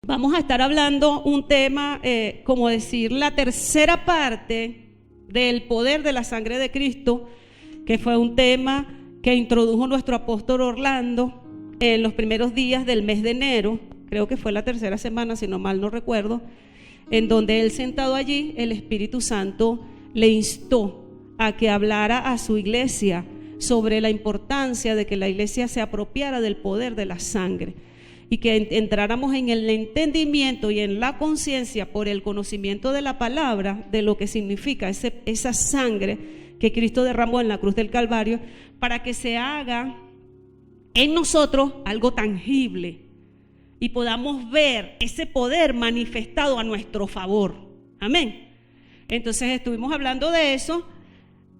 Vamos a estar hablando un tema, como decir, la tercera parte del poder de la sangre de Cristo, que fue un tema que introdujo nuestro apóstol Orlando en los primeros días del mes de enero, creo que fue la tercera semana, si no mal no recuerdo, en donde él sentado allí, el Espíritu Santo le instó a que hablara a su iglesia sobre la importancia de que la iglesia se apropiara del poder de la sangre y que entráramos en el entendimiento y en la conciencia por el conocimiento de la palabra de lo que significa esa sangre que Cristo derramó en la cruz del Calvario, para que se haga en nosotros algo tangible y podamos ver ese poder manifestado a nuestro favor. Amén. Entonces estuvimos hablando de eso.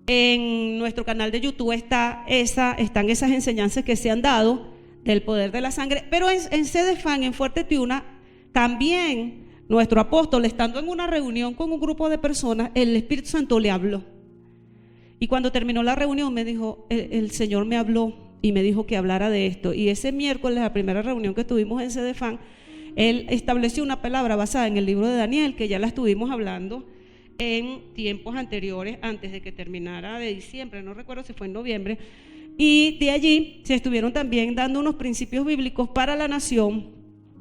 En nuestro canal de YouTube están esas enseñanzas que se han dado del poder de la sangre, pero en CDFAN, en Fuerte Tiuna, también nuestro apóstol, estando en una reunión con un grupo de personas, el Espíritu Santo le habló. Y cuando terminó la reunión me dijo, el Señor me habló y me dijo que hablara de esto. Y ese miércoles, la primera reunión que tuvimos en CDFAN, él estableció una palabra basada en el libro de Daniel, que ya la estuvimos hablando en tiempos anteriores, antes de que terminara de diciembre, no recuerdo si fue en noviembre. Y de allí se estuvieron también dando unos principios bíblicos para la nación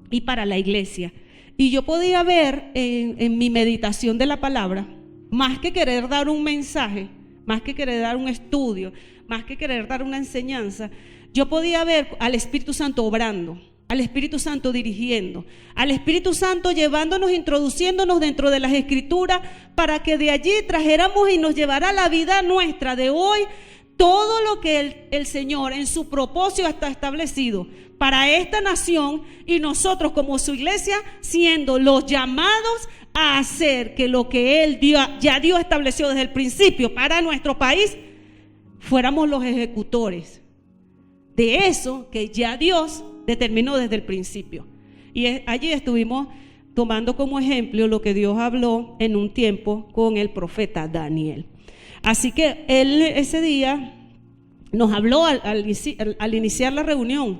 y para la iglesia. Y yo podía ver en mi meditación de la palabra, más que querer dar un mensaje, más que querer dar un estudio, más que querer dar una enseñanza, yo podía ver al Espíritu Santo obrando, al Espíritu Santo dirigiendo, al Espíritu Santo llevándonos, introduciéndonos dentro de las Escrituras, para que de allí trajéramos y nos llevara a la vida nuestra de hoy todo lo que el Señor en su propósito está establecido para esta nación, y nosotros como su iglesia siendo los llamados a hacer que lo que Él ya Dios estableció desde el principio para nuestro país, fuéramos los ejecutores de eso que ya Dios determinó desde el principio. Y allí estuvimos tomando como ejemplo lo que Dios habló en un tiempo con el profeta Daniel. Así que él ese día nos habló al iniciar la reunión,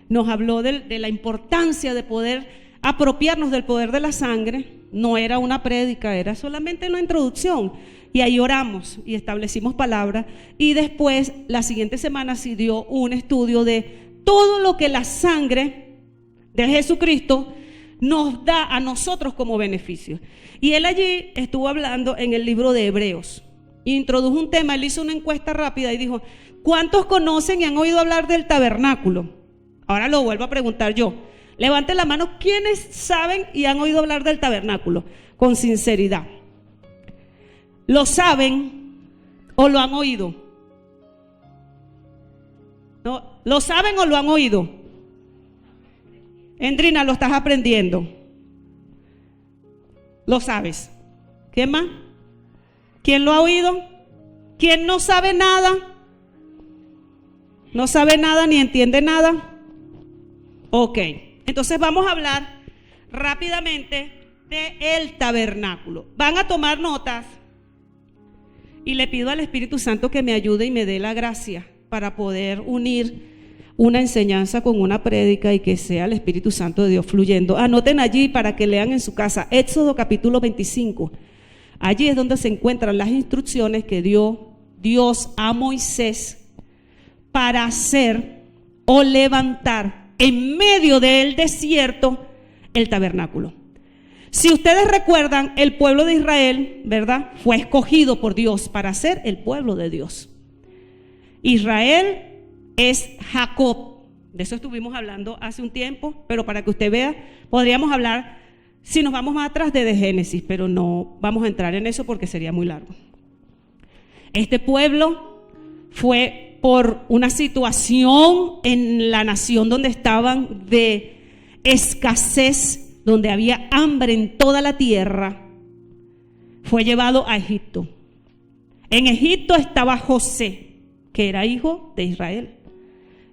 nos habló de la importancia de poder apropiarnos del poder de la sangre. No era una prédica, era solamente una introducción. Y ahí oramos y establecimos palabras. Y después, la siguiente semana, se dio un estudio de todo lo que la sangre de Jesucristo nos da a nosotros como beneficio. Y él allí estuvo hablando en el libro de Hebreos. Introdujo un tema, él hizo una encuesta rápida y dijo: ¿cuántos conocen y han oído hablar del tabernáculo? Ahora lo vuelvo a preguntar yo. Levanten la mano, ¿quiénes saben y han oído hablar del tabernáculo? Con sinceridad. ¿Lo saben o lo han oído? ¿No? ¿Lo saben o lo han oído? Endrina, lo estás aprendiendo. ¿Lo sabes? ¿Qué más? ¿Quién lo ha oído? ¿Quién no sabe nada? ¿No sabe nada ni entiende nada? Ok, entonces vamos a hablar rápidamente del tabernáculo. Van a tomar notas y le pido al Espíritu Santo que me ayude y me dé la gracia para poder unir una enseñanza con una prédica y que sea el Espíritu Santo de Dios fluyendo. Anoten allí para que lean en su casa Éxodo capítulo 25. Allí es donde se encuentran las instrucciones que dio Dios a Moisés para hacer o levantar en medio del desierto el tabernáculo. Si ustedes recuerdan, el pueblo de Israel, ¿verdad?, fue escogido por Dios para ser el pueblo de Dios. Israel es Jacob. De eso estuvimos hablando hace un tiempo, pero para que usted vea, podríamos hablar, si nos vamos más atrás, de Génesis, pero no vamos a entrar en eso porque sería muy largo. Este pueblo fue por una situación en la nación donde estaban de escasez, donde había hambre en toda la tierra, fue llevado a Egipto. En Egipto estaba José, que era hijo de Israel,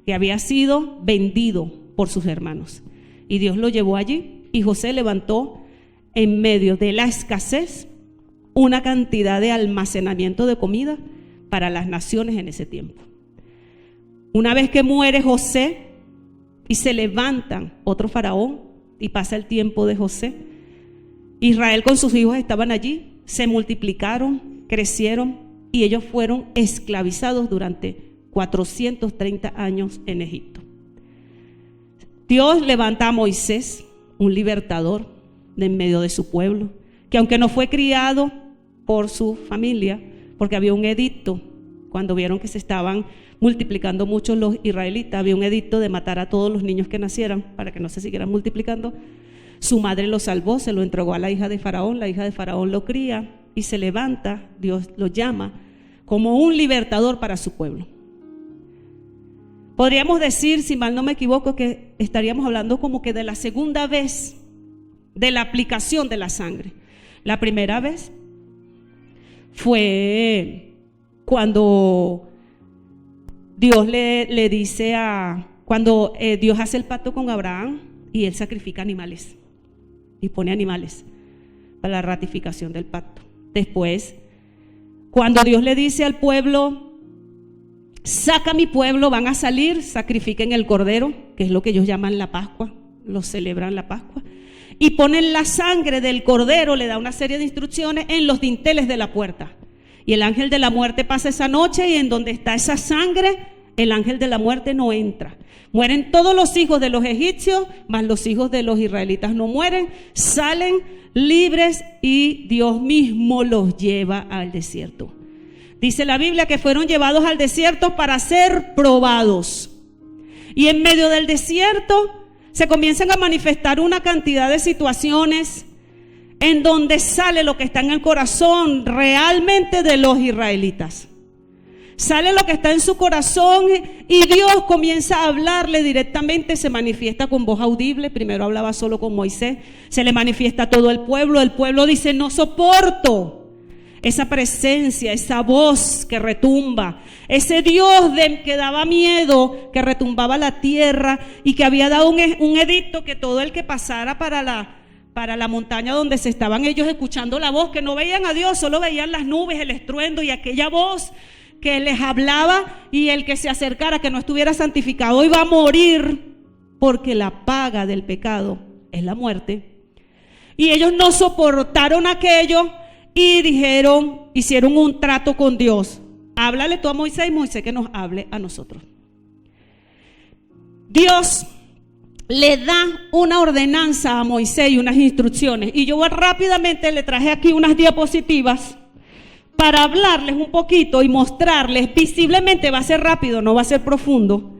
que había sido vendido por sus hermanos. Y Dios lo llevó allí, y José levantó en medio de la escasez una cantidad de almacenamiento de comida para las naciones en ese tiempo. Una vez que muere José y se levantan otro faraón, y pasa el tiempo de José. Israel con sus hijos estaban allí, se multiplicaron, crecieron y ellos fueron esclavizados durante 430 años en Egipto. Dios levanta a Moisés, un libertador de en medio de su pueblo, que aunque no fue criado por su familia, porque había un edicto, cuando vieron que se estaban multiplicando mucho los israelitas, había un edicto de matar a todos los niños que nacieran para que no se siguieran multiplicando. Su madre lo salvó, se lo entregó a la hija de Faraón, la hija de Faraón lo cría y se levanta, Dios lo llama como un libertador para su pueblo. Podríamos decir, si mal no me equivoco, que estaríamos hablando como que de la segunda vez de la aplicación de la sangre. La primera vez fue cuando Dios le dice cuando Dios hace el pacto con Abraham y él sacrifica animales y pone animales para la ratificación del pacto. Después, cuando Dios le dice al pueblo, saca a mi pueblo, van a salir, sacrifiquen el cordero, que es lo que ellos llaman la Pascua, lo celebran la Pascua, y ponen la sangre del cordero, le da una serie de instrucciones en los dinteles de la puerta. Y el ángel de la muerte pasa esa noche y en donde está esa sangre, el ángel de la muerte no entra. Mueren todos los hijos de los egipcios, mas los hijos de los israelitas no mueren, salen libres y Dios mismo los lleva al desierto. Dice la Biblia que fueron llevados al desierto para ser probados. Y en medio del desierto se comienzan a manifestar una cantidad de situaciones en donde sale lo que está en el corazón realmente de los israelitas. Sale lo que está en su corazón y Dios comienza a hablarle directamente, se manifiesta con voz audible. Primero hablaba solo con Moisés, se le manifiesta a todo el pueblo dice: no soporto esa presencia, esa voz que retumba, ese Dios que daba miedo, que retumbaba la tierra y que había dado un edicto que todo el que pasara para la montaña donde se estaban ellos escuchando la voz, que no veían a Dios, solo veían las nubes, el estruendo y aquella voz que les hablaba, y el que se acercara, que no estuviera santificado, iba a morir, porque la paga del pecado es la muerte. Y ellos no soportaron aquello y hicieron un trato con Dios. Háblale tú a Moisés y Moisés que nos hable a nosotros. Dios le da una ordenanza a Moisés y unas instrucciones, y yo rápidamente le traje aquí unas diapositivas para hablarles un poquito y mostrarles. Visiblemente va a ser rápido, no va a ser profundo.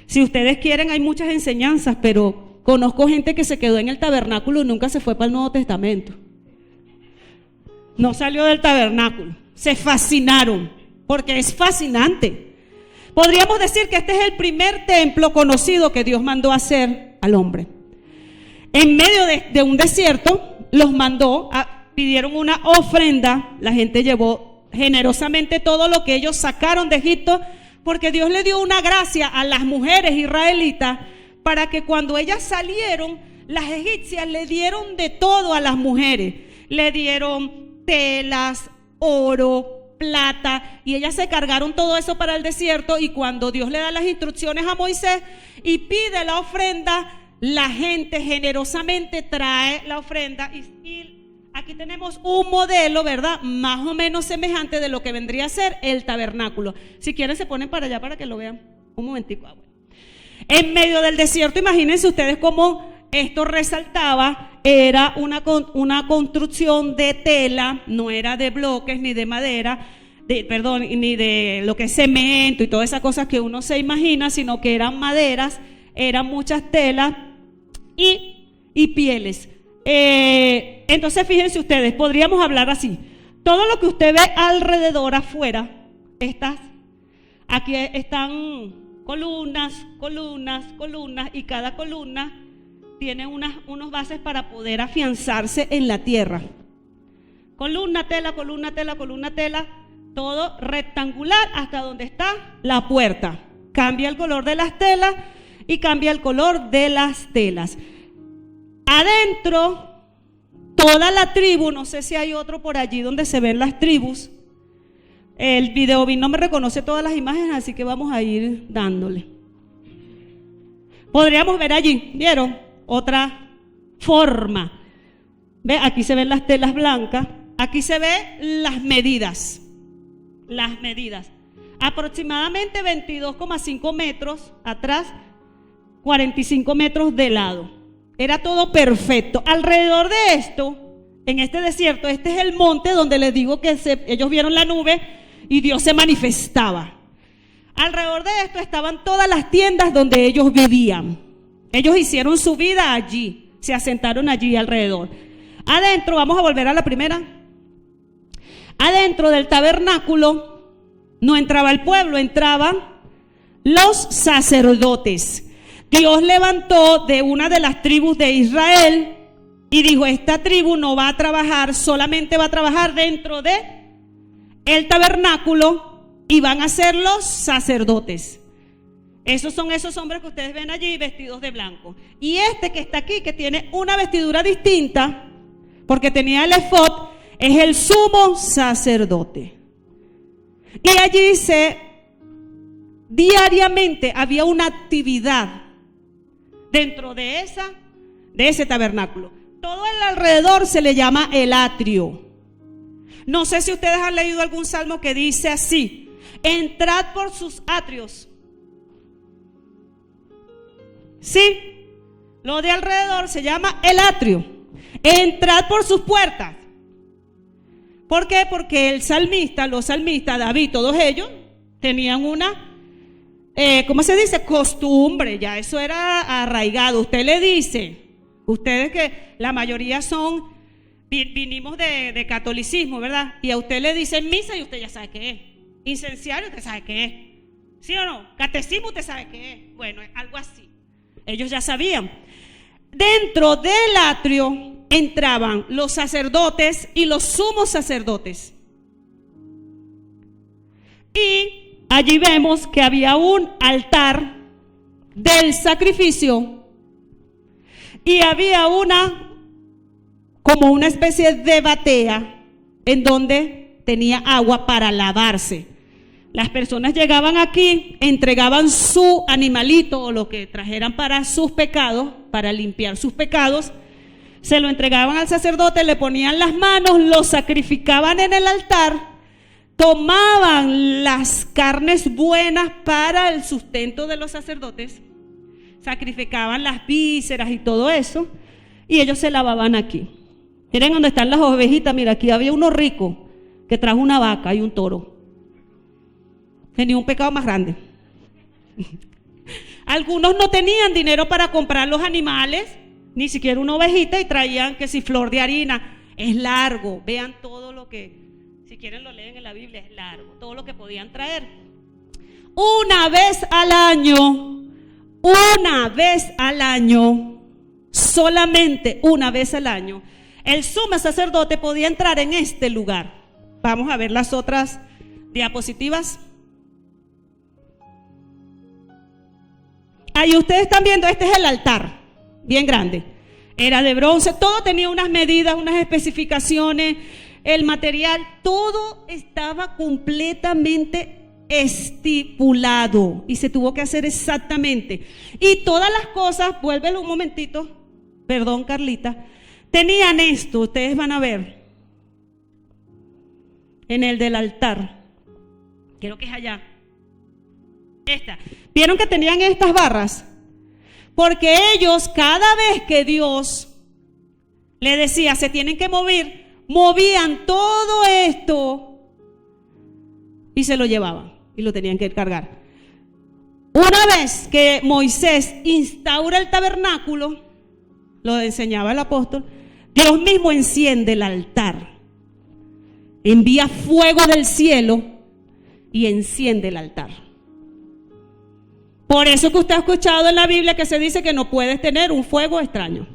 Si ustedes quieren, hay muchas enseñanzas, pero conozco gente que se quedó en el tabernáculo y nunca se fue para el Nuevo Testamento. No salió del tabernáculo, se fascinaron, porque es fascinante. Podríamos decir que este es el primer templo conocido que Dios mandó a hacer al hombre. En medio de un desierto, los mandó pidieron una ofrenda, la gente llevó generosamente todo lo que ellos sacaron de Egipto, porque Dios le dio una gracia a las mujeres israelitas para que cuando ellas salieron, las egipcias le dieron de todo a las mujeres, le dieron telas, oro, plata, y ellas se cargaron todo eso para el desierto. Y cuando Dios le da las instrucciones a Moisés y pide la ofrenda, la gente generosamente trae la ofrenda y aquí tenemos un modelo, ¿verdad? Más o menos semejante de lo que vendría a ser el tabernáculo. Si quieren se ponen para allá para que lo vean. Un momentico. En medio del desierto, imagínense ustedes cómo esto resaltaba. Era una construcción de tela, no era de bloques ni de madera, ni de lo que es cemento y todas esas cosas que uno se imagina, sino que eran maderas, eran muchas telas y pieles. Entonces fíjense ustedes, podríamos hablar así: todo lo que usted ve alrededor afuera, aquí están columnas, y cada columna tiene unos bases para poder afianzarse en la tierra. Columna, tela, todo rectangular hasta donde está la puerta. Cambia el color de las telas y cambia el color de las telas. Adentro, toda la tribu, no sé si hay otro por allí donde se ven las tribus. El videobeam no me reconoce todas las imágenes, así que vamos a ir dándole. Podríamos ver allí, ¿vieron? Otra forma. ¿Ve? Aquí se ven las telas blancas. Aquí se ven las medidas. Las medidas. Aproximadamente 22,5 metros atrás, 45 metros de lado. Era todo perfecto. Alrededor de esto, en este desierto, este es el monte donde les digo que ellos vieron la nube y Dios se manifestaba. Alrededor de esto estaban todas las tiendas donde ellos vivían. Ellos hicieron su vida allí, se asentaron allí alrededor. Adentro, vamos a volver a la primera. Adentro del tabernáculo no entraba el pueblo, entraban los sacerdotes. Dios levantó de una de las tribus de Israel y dijo: esta tribu no va a trabajar, solamente va a trabajar dentro de el tabernáculo y van a ser los sacerdotes. Esos son esos hombres que ustedes ven allí vestidos de blanco. Y este que está aquí, que tiene una vestidura distinta, porque tenía el efod, es el sumo sacerdote. Y allí diariamente había una actividad dentro de ese tabernáculo. Todo el alrededor se le llama el atrio. No sé si ustedes han leído algún salmo que dice así: entrad por sus atrios. Sí, lo de alrededor se llama el atrio. Entrad por sus puertas. ¿Por qué? Porque el salmista, los salmistas, David, todos ellos tenían una, ¿cómo se dice? Costumbre, ya eso era arraigado. Usted le dice, ustedes que la mayoría vinimos de catolicismo, ¿verdad? Y a usted le dicen misa y usted ya sabe qué es. Incenciario, usted sabe qué es. ¿Sí o no? Catecismo, usted sabe qué es. Bueno, algo así. Ellos ya sabían. Dentro del atrio entraban los sacerdotes y los sumos sacerdotes. Y allí vemos que había un altar del sacrificio y había como una especie de batea en donde tenía agua para lavarse. Las personas llegaban aquí, entregaban su animalito o lo que trajeran para sus pecados, para limpiar sus pecados, se lo entregaban al sacerdote, le ponían las manos, lo sacrificaban en el altar, tomaban las carnes buenas para el sustento de los sacerdotes, sacrificaban las vísceras y todo eso, y ellos se lavaban aquí. Miren donde están las ovejitas, mira, aquí había uno rico que trajo una vaca y un toro. Tenía un pecado más grande. Algunos no tenían dinero para comprar los animales, ni siquiera una ovejita, y traían que si flor de harina. Es largo, vean todo lo que, si quieren lo leen en la Biblia, es largo, todo lo que podían traer. Una vez al año, solamente una vez al año, el sumo sacerdote podía entrar en este lugar. Vamos a ver las otras diapositivas. Ahí ustedes están viendo, este es el altar, bien grande. Era de bronce, todo tenía unas medidas, unas especificaciones, el material, todo estaba completamente estipulado y se tuvo que hacer exactamente. Y todas las cosas, vuélvelo un momentito, perdón Carlita, tenían esto, ustedes van a ver, en el del altar, creo que es allá. ¿Vieron que tenían estas barras? Porque ellos, cada vez que Dios le decía se tienen que mover, movían todo esto y se lo llevaban y lo tenían que cargar. Una vez que Moisés instaura el tabernáculo, lo enseñaba el apóstol, Dios mismo enciende el altar, envía fuego del cielo y enciende el altar. Por eso que usted ha escuchado en la Biblia que se dice que no puedes tener un fuego extraño.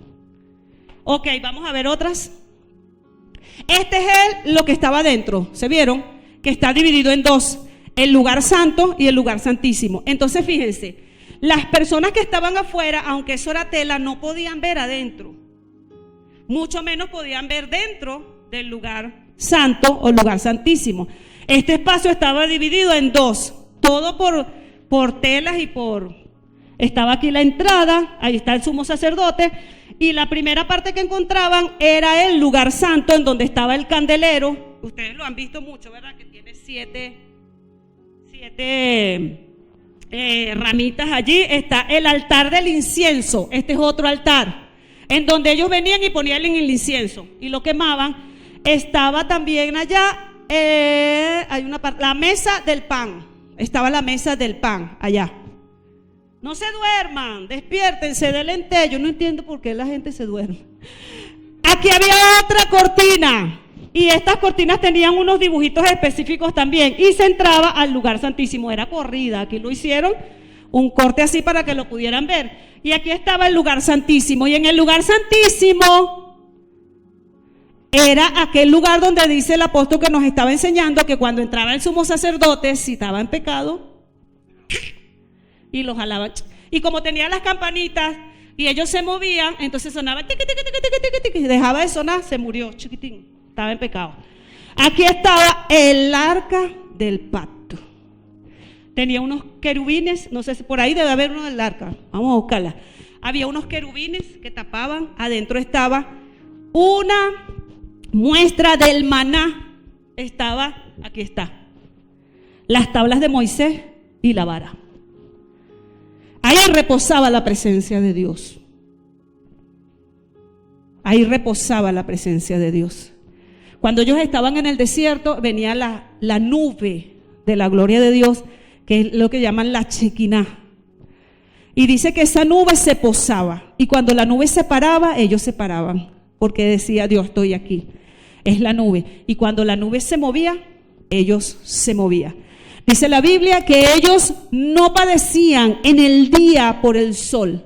Ok, vamos a ver otras. Este es lo que estaba dentro, ¿se vieron? Que está dividido en dos, el lugar santo y el lugar santísimo. Entonces fíjense, las personas que estaban afuera, aunque eso era tela, no podían ver adentro. Mucho menos podían ver dentro del lugar santo o lugar santísimo. Este espacio estaba dividido en dos, todo por telas y por Estaba aquí la entrada, ahí está el sumo sacerdote, y la primera parte que encontraban era el lugar santo, en donde estaba el candelero. Ustedes lo han visto mucho, ¿verdad? Que tiene siete ramitas allí. Está el altar del incienso. Este es otro altar, en donde ellos venían y ponían el incienso y lo quemaban. Estaba también allá, hay una parte, la mesa del pan. Estaba la mesa del pan allá. No se duerman, despiértense del ente. Yo no entiendo por qué la gente se duerme. Aquí había otra cortina, y estas cortinas tenían unos dibujitos específicos también, y se entraba al lugar santísimo. Era corrida, aquí lo hicieron un corte así para que lo pudieran ver. Y aquí estaba el lugar santísimo, y en el lugar santísimo era aquel lugar donde dice el apóstol que nos estaba enseñando que cuando entraba el sumo sacerdote, si estaba en pecado, y los jalaban. Y como tenía las campanitas y ellos se movían, entonces sonaba tiqui, tiqui, tiqui, tiqui, tiqui, tiqui. Dejaba de sonar, se murió, chiquitín, estaba en pecado. Aquí estaba el arca del pacto. Tenía unos querubines, no sé si por ahí debe haber uno del arca, vamos a buscarla. Había unos querubines que tapaban, adentro estaba una muestra del maná, estaba, aquí está, las tablas de Moisés y la vara. Ahí reposaba la presencia de Dios. Ahí reposaba la presencia de Dios. Cuando ellos estaban en el desierto, venía la nube de la gloria de Dios, que es lo que llaman la Shekinah. Y dice que esa nube se posaba. Y cuando la nube se paraba, ellos se paraban, porque decía: Dios, estoy aquí. Es la nube. Y cuando la nube se movía, ellos se movían. Dice la Biblia que ellos no padecían en el día por el sol,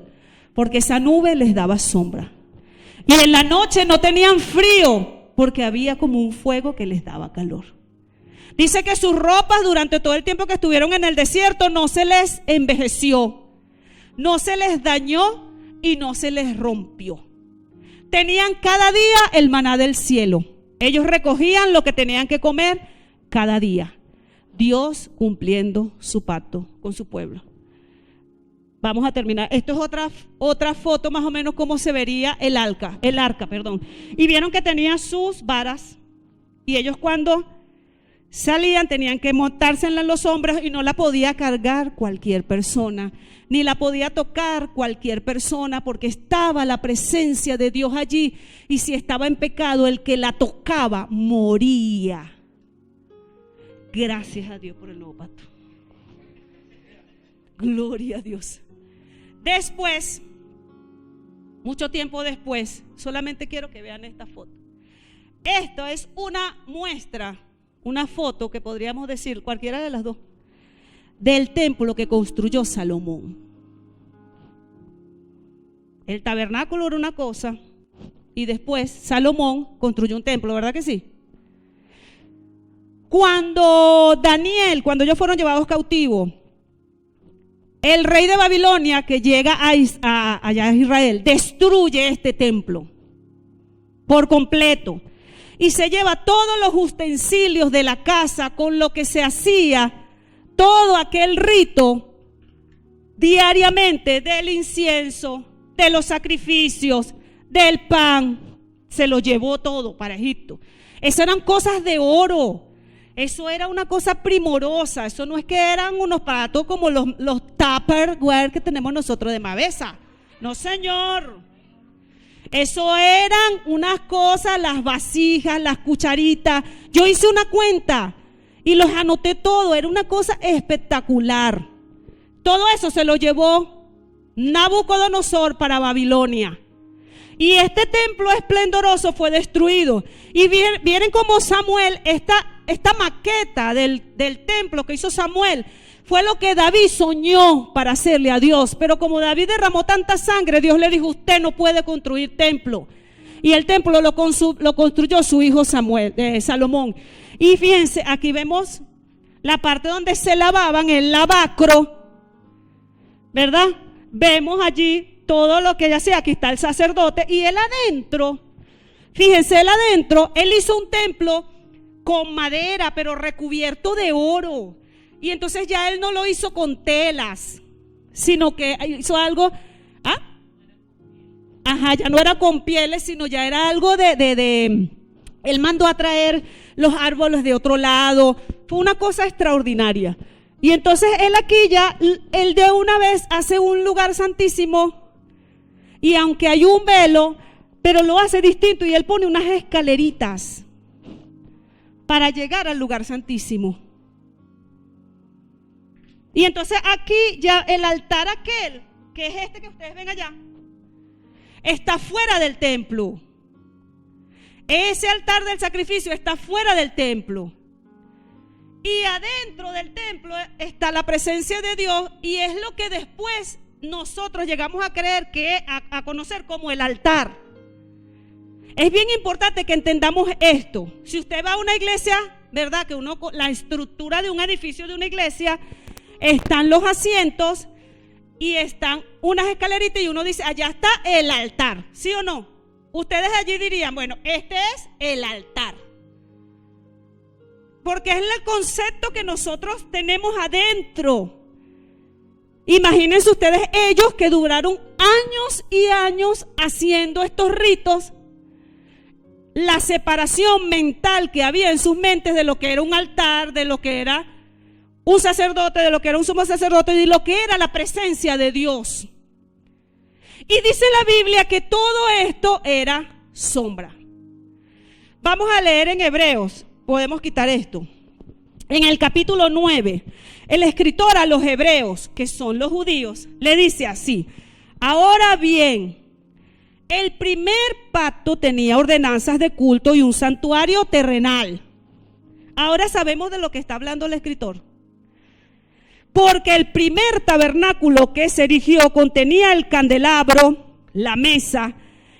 porque esa nube les daba sombra. Y en la noche no tenían frío, porque había como un fuego que les daba calor. Dice que sus ropas durante todo el tiempo que estuvieron en el desierto no se les envejeció, no se les dañó y no se les rompió. Tenían cada día el maná del cielo. Ellos recogían lo que tenían que comer cada día. Dios cumpliendo su pacto con su pueblo. Vamos a terminar. Esto es otra foto más o menos como se vería el arca. Y vieron que tenía sus varas, y ellos cuando salían tenían que montársela en los hombros, y no la podía cargar cualquier persona, ni la podía tocar cualquier persona, porque estaba la presencia de Dios allí, y si estaba en pecado, el que la tocaba moría. Gracias a Dios por el nuevo pacto. Gloria a Dios. Después, mucho tiempo después, solamente quiero que vean esta foto. Esto es una muestra, una foto que podríamos decir, cualquiera de las dos, del templo que construyó Salomón. El tabernáculo era una cosa, y después Salomón construyó un templo, ¿verdad que sí? Cuando ellos fueron llevados cautivos, el rey de Babilonia que llega allá a Israel destruye este templo por completo y se lleva todos los utensilios de la casa con lo que se hacía todo aquel rito diariamente del incienso, de los sacrificios, del pan. Se lo llevó todo para Egipto. Esas eran cosas de oro. Eso era una cosa primorosa. Eso no es que eran unos platos como los Tupperware que tenemos nosotros de Mavesa. No, señor. Eso eran unas cosas, las vasijas, las cucharitas. Yo hice una cuenta y los anoté todo. Era una cosa espectacular. Todo eso se lo llevó Nabucodonosor para Babilonia. Y este templo esplendoroso fue destruido. Y vienen como Samuel, esta maqueta del templo que hizo Samuel, fue lo que David soñó para hacerle a Dios. Pero como David derramó tanta sangre, Dios le dijo: usted no puede construir templo. Y el templo lo construyó su hijo Salomón. Y fíjense, aquí vemos la parte donde se lavaban, el lavacro, ¿verdad? Vemos allí todo lo que ella hacía. Aquí está el sacerdote y él adentro, fíjense, él hizo un templo con madera pero recubierto de oro. Y entonces ya él no lo hizo con telas, sino que hizo algo, ya no era con pieles, sino ya era algo él mandó a traer los árboles de otro lado. Fue una cosa extraordinaria. Y entonces él de una vez hace un lugar santísimo, y aunque hay un velo, pero lo hace distinto, y él pone unas escaleritas para llegar al lugar santísimo. Y entonces aquí ya el altar aquel, que es este que ustedes ven allá, está fuera del templo. Ese altar del sacrificio está fuera del templo. Y adentro del templo está la presencia de Dios, y es lo que después nosotros llegamos a creer a conocer como el altar. Es bien importante que entendamos esto. Si usted va a una iglesia, ¿verdad? Que la estructura de un edificio de una iglesia, están los asientos y están unas escaleritas, y uno dice, allá está el altar, ¿sí o no? Ustedes allí dirían, bueno, este es el altar, porque es el concepto que nosotros tenemos adentro. Imagínense ustedes ellos que duraron años y años haciendo estos ritos, la separación mental que había en sus mentes de lo que era un altar, de lo que era un sacerdote, de lo que era un sumo sacerdote, y de lo que era la presencia de Dios. Y dice la Biblia que todo esto era sombra. Vamos a leer en Hebreos, podemos quitar esto. En el capítulo 9, el escritor a los hebreos, que son los judíos, le dice así: ahora bien, el primer pacto tenía ordenanzas de culto y un santuario terrenal. Ahora sabemos de lo que está hablando el escritor. Porque el primer tabernáculo que se erigió contenía el candelabro, la mesa,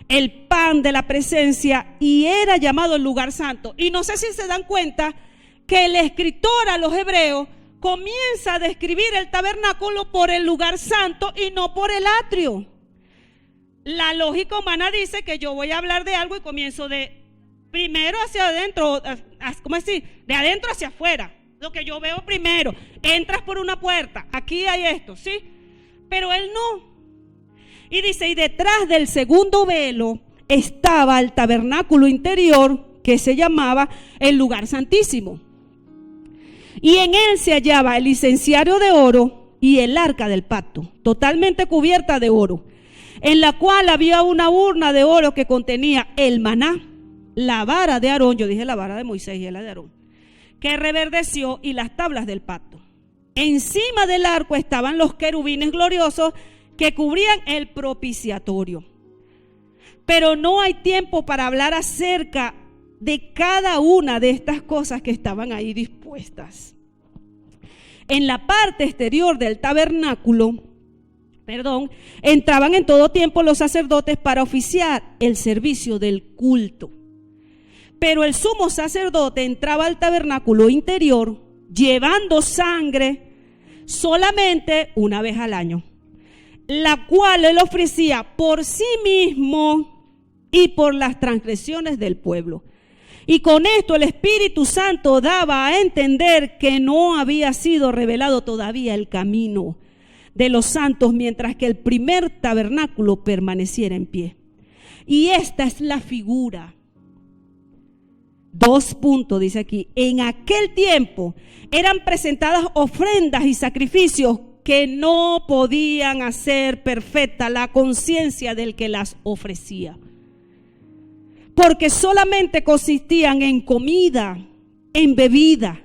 el pan de la presencia, y era llamado el lugar santo. Y no sé si se dan cuenta que el escritor a los hebreos comienza a describir el tabernáculo por el lugar santo y no por el atrio. La lógica humana dice que yo voy a hablar de algo y comienzo de primero hacia adentro, ¿cómo decir? De adentro hacia afuera. Lo que yo veo primero, entras por una puerta, aquí hay esto, ¿sí? Pero él no. Y dice, y detrás del segundo velo estaba el tabernáculo interior, que se llamaba el lugar santísimo. Y en él se hallaba el incenciario de oro y el arca del pacto, totalmente cubierta de oro, en la cual había una urna de oro que contenía el maná, la vara de Aarón, yo dije la vara de Moisés y la de Aarón, que reverdeció, y las tablas del pacto. Encima del arco estaban los querubines gloriosos que cubrían el propiciatorio. Pero no hay tiempo para hablar acerca de cada una de estas cosas que estaban ahí dispuestas. En la parte exterior del tabernáculo, entraban en todo tiempo los sacerdotes para oficiar el servicio del culto. Pero el sumo sacerdote entraba al tabernáculo interior llevando sangre solamente una vez al año, la cual él ofrecía por sí mismo y por las transgresiones del pueblo. Y con esto el Espíritu Santo daba a entender que no había sido revelado todavía el camino de los santos, mientras que el primer tabernáculo permaneciera en pie. Y esta es la figura. 2 puntos, dice aquí. En aquel tiempo eran presentadas ofrendas y sacrificios que no podían hacer perfecta la conciencia del que las ofrecía, porque solamente consistían en comida, en bebida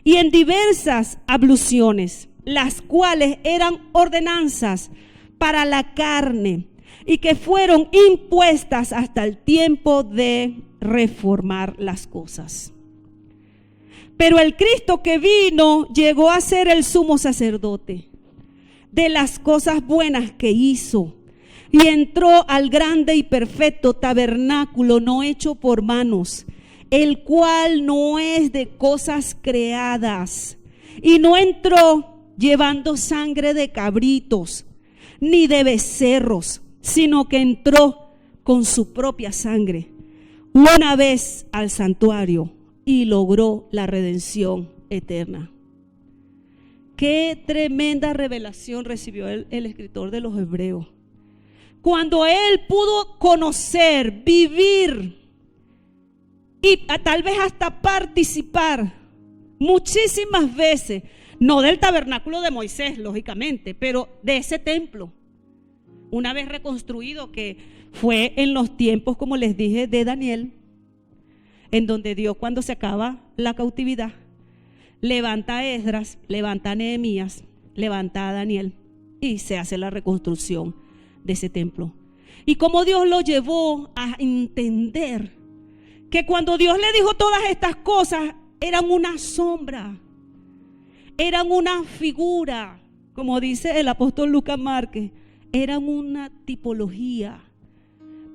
y en diversas abluciones, las cuales eran ordenanzas para la carne y que fueron impuestas hasta el tiempo de reformar las cosas. Pero el Cristo que vino llegó a ser el sumo sacerdote de las cosas buenas que hizo, y entró al grande y perfecto tabernáculo no hecho por manos, el cual no es de cosas creadas, y no entró llevando sangre de cabritos ni de becerros, sino que entró con su propia sangre una vez al santuario y logró la redención eterna. Qué tremenda revelación recibió el escritor de los Hebreos. Cuando él pudo conocer, vivir y tal vez hasta participar muchísimas veces, no del tabernáculo de Moisés, lógicamente, pero de ese templo, una vez reconstruido, que fue en los tiempos, como les dije, de Daniel, en donde Dios, cuando se acaba la cautividad, levanta a Esdras, levanta a Nehemías, levanta a Daniel y se hace la reconstrucción de ese templo. Y cómo Dios lo llevó a entender que cuando Dios le dijo todas estas cosas, eran una sombra, eran una figura, como dice el apóstol Lucas Márquez, eran una tipología,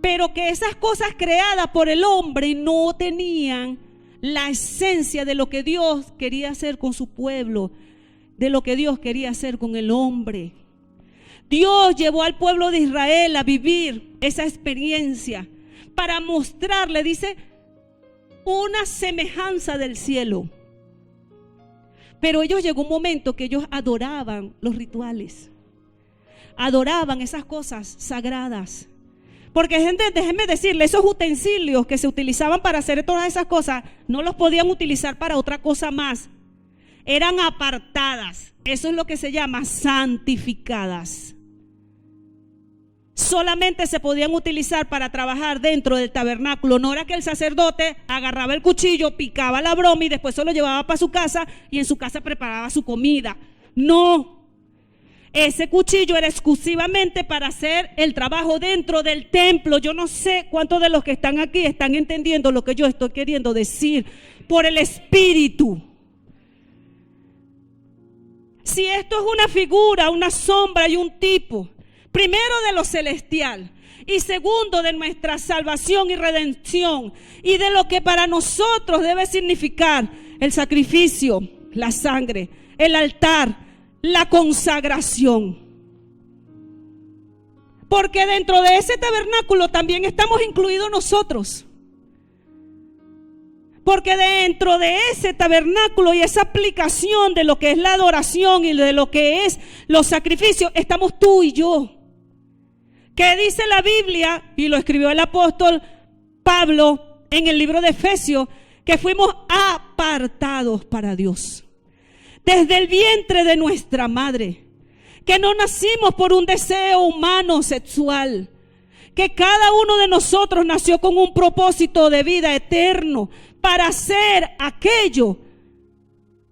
pero que esas cosas creadas por el hombre no tenían la esencia de lo que Dios quería hacer con su pueblo, de lo que Dios quería hacer con el hombre. Dios llevó al pueblo de Israel a vivir esa experiencia para mostrarle, dice, una semejanza del cielo. Pero ellos llegó un momento que ellos adoraban los rituales, adoraban esas cosas sagradas. Porque gente, déjenme decirle, esos utensilios que se utilizaban para hacer todas esas cosas, no los podían utilizar para otra cosa más. Eran apartadas. Eso es lo que se llama santificadas. Solamente se podían utilizar para trabajar dentro del tabernáculo. No era que el sacerdote agarraba el cuchillo, picaba la broma y después se lo llevaba para su casa y en su casa preparaba su comida. No. Ese cuchillo era exclusivamente para hacer el trabajo dentro del templo. Yo no sé cuántos de los que están aquí están entendiendo lo que yo estoy queriendo decir por el Espíritu. Si esto es una figura, una sombra y un tipo, primero de lo celestial y segundo de nuestra salvación y redención y de lo que para nosotros debe significar el sacrificio, la sangre, el altar, la consagración. Porque dentro de ese tabernáculo también estamos incluidos nosotros. Porque dentro de ese tabernáculo y esa aplicación de lo que es la adoración y de lo que es los sacrificios, estamos tú y yo. ¿Qué dice la Biblia? Y lo escribió el apóstol Pablo en el libro de Efesios, que fuimos apartados para Dios. Desde el vientre de nuestra madre, que no nacimos por un deseo humano sexual, que cada uno de nosotros nació con un propósito de vida eterno para hacer aquello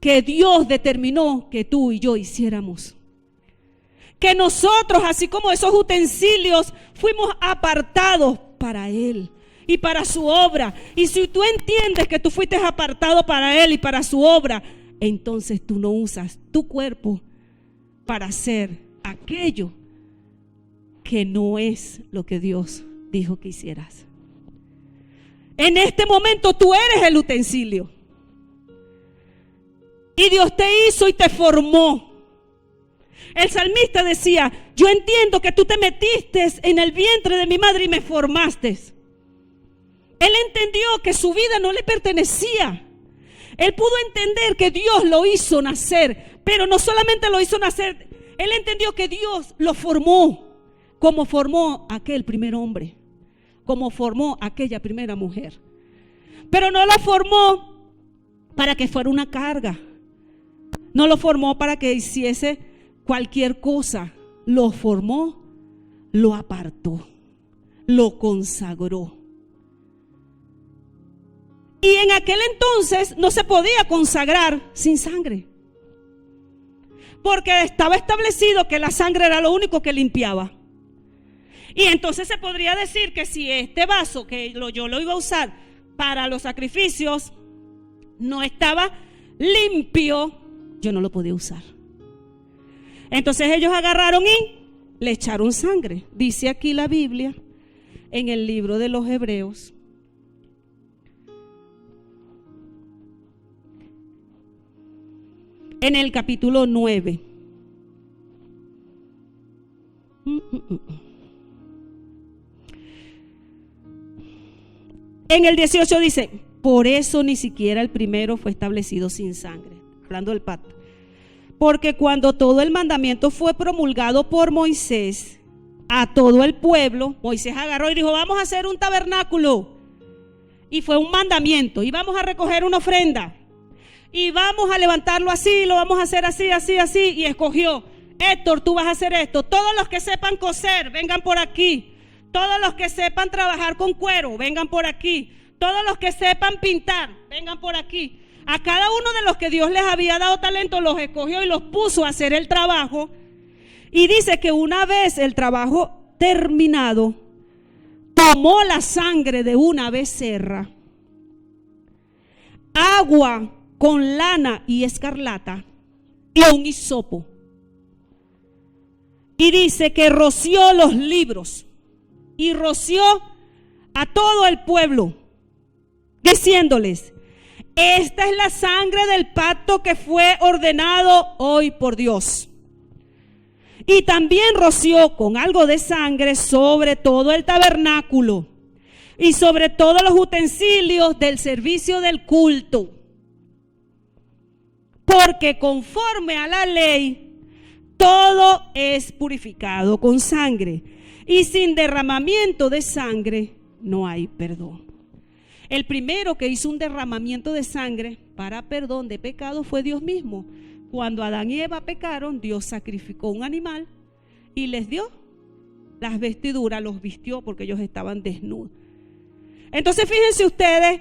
que Dios determinó que tú y yo hiciéramos. Que nosotros, así como esos utensilios, fuimos apartados para Él y para su obra. Y si tú entiendes que tú fuiste apartado para Él y para su obra, entonces tú no usas tu cuerpo para hacer aquello que no es lo que Dios dijo que hicieras. En este momento tú eres el utensilio. Y Dios te hizo y te formó. El salmista decía: yo entiendo que tú te metiste en el vientre de mi madre y me formaste. Él entendió que su vida no le pertenecía. Él pudo entender que Dios lo hizo nacer, pero no solamente lo hizo nacer, él entendió que Dios lo formó, como formó aquel primer hombre, como formó aquella primera mujer. Pero no lo formó para que fuera una carga, no lo formó para que hiciese cualquier cosa, lo formó, lo apartó, lo consagró. Y en aquel entonces no se podía consagrar sin sangre, porque estaba establecido que la sangre era lo único que limpiaba. Y entonces se podría decir que si este vaso que yo lo iba a usar para los sacrificios no estaba limpio, yo no lo podía usar. Entonces ellos agarraron y le echaron sangre. Dice aquí la Biblia en el libro de los Hebreos, en el capítulo 9. En el 18 dice: por eso ni siquiera el primero fue establecido sin sangre, hablando del pacto, Porque cuando todo el mandamiento fue promulgado por Moisés a todo el pueblo, Moisés agarró y dijo: vamos a hacer un tabernáculo. Y fue un mandamiento. Y vamos a recoger una ofrenda. Y vamos a levantarlo así, lo vamos a hacer así, así, así. Y escogió: Héctor, tú vas a hacer esto. Todos los que sepan coser, vengan por aquí. Todos los que sepan trabajar con cuero, vengan por aquí. Todos los que sepan pintar, vengan por aquí. A cada uno de los que Dios les había dado talento, los escogió y los puso a hacer el trabajo. Y dice que una vez el trabajo terminado, tomó la sangre de una becerra, agua con lana y escarlata y un hisopo. Y dice que roció los libros y roció a todo el pueblo, diciéndoles: esta es la sangre del pacto que fue ordenado hoy por Dios. Y también roció con algo de sangre sobre todo el tabernáculo y sobre todos los utensilios del servicio del culto. Porque conforme a la ley, todo es purificado con sangre, y sin derramamiento de sangre no hay perdón. El primero que hizo un derramamiento de sangre para perdón de pecado fue Dios mismo. Cuando Adán y Eva pecaron, Dios sacrificó un animal y les dio las vestiduras, los vistió porque ellos estaban desnudos. Entonces fíjense ustedes,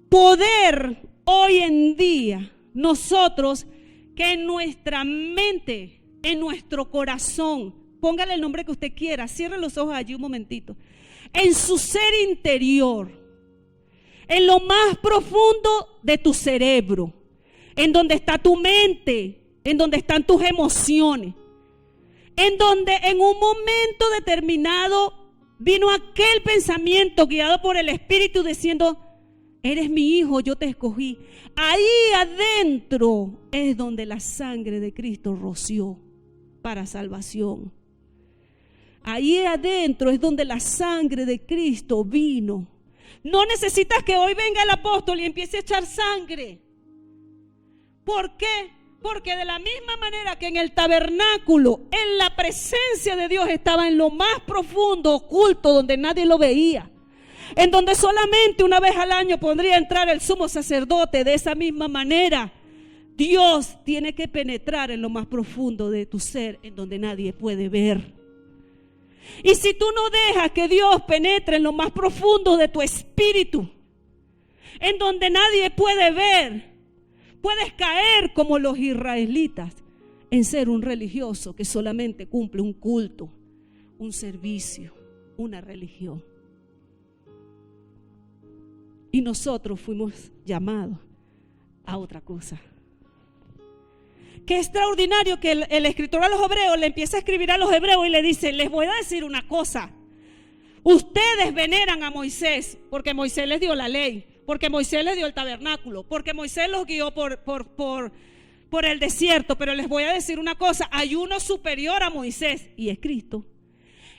poder hoy en día, nosotros que en nuestra mente, en nuestro corazón, póngale el nombre que usted quiera, cierre los ojos allí un momentito, en su ser interior, en lo más profundo de tu cerebro, en donde está tu mente, en donde están tus emociones, en donde en un momento determinado vino aquel pensamiento guiado por el Espíritu diciendo: eres mi hijo, yo te escogí. Ahí adentro es donde la sangre de Cristo roció para salvación. Ahí adentro es donde la sangre de Cristo vino. No necesitas que hoy venga el apóstol y empiece a echar sangre. ¿Por qué? Porque de la misma manera que en el tabernáculo, en la presencia de Dios estaba en lo más profundo, oculto, donde nadie lo veía, en donde solamente una vez al año podría entrar el sumo sacerdote. De esa misma manera, Dios tiene que penetrar en lo más profundo de tu ser, en donde nadie puede ver. Y si tú no dejas que Dios penetre en lo más profundo de tu espíritu, en donde nadie puede ver, puedes caer como los israelitas en ser un religioso que solamente cumple un culto, un servicio, una religión. Y nosotros fuimos llamados a otra cosa. Qué extraordinario que el escritor a los hebreos le empieza a escribir a los hebreos y le dice: les voy a decir una cosa. Ustedes veneran a Moisés porque Moisés les dio la ley, porque Moisés les dio el tabernáculo, porque Moisés los guió por el desierto. Pero les voy a decir una cosa: hay uno superior a Moisés y es Cristo.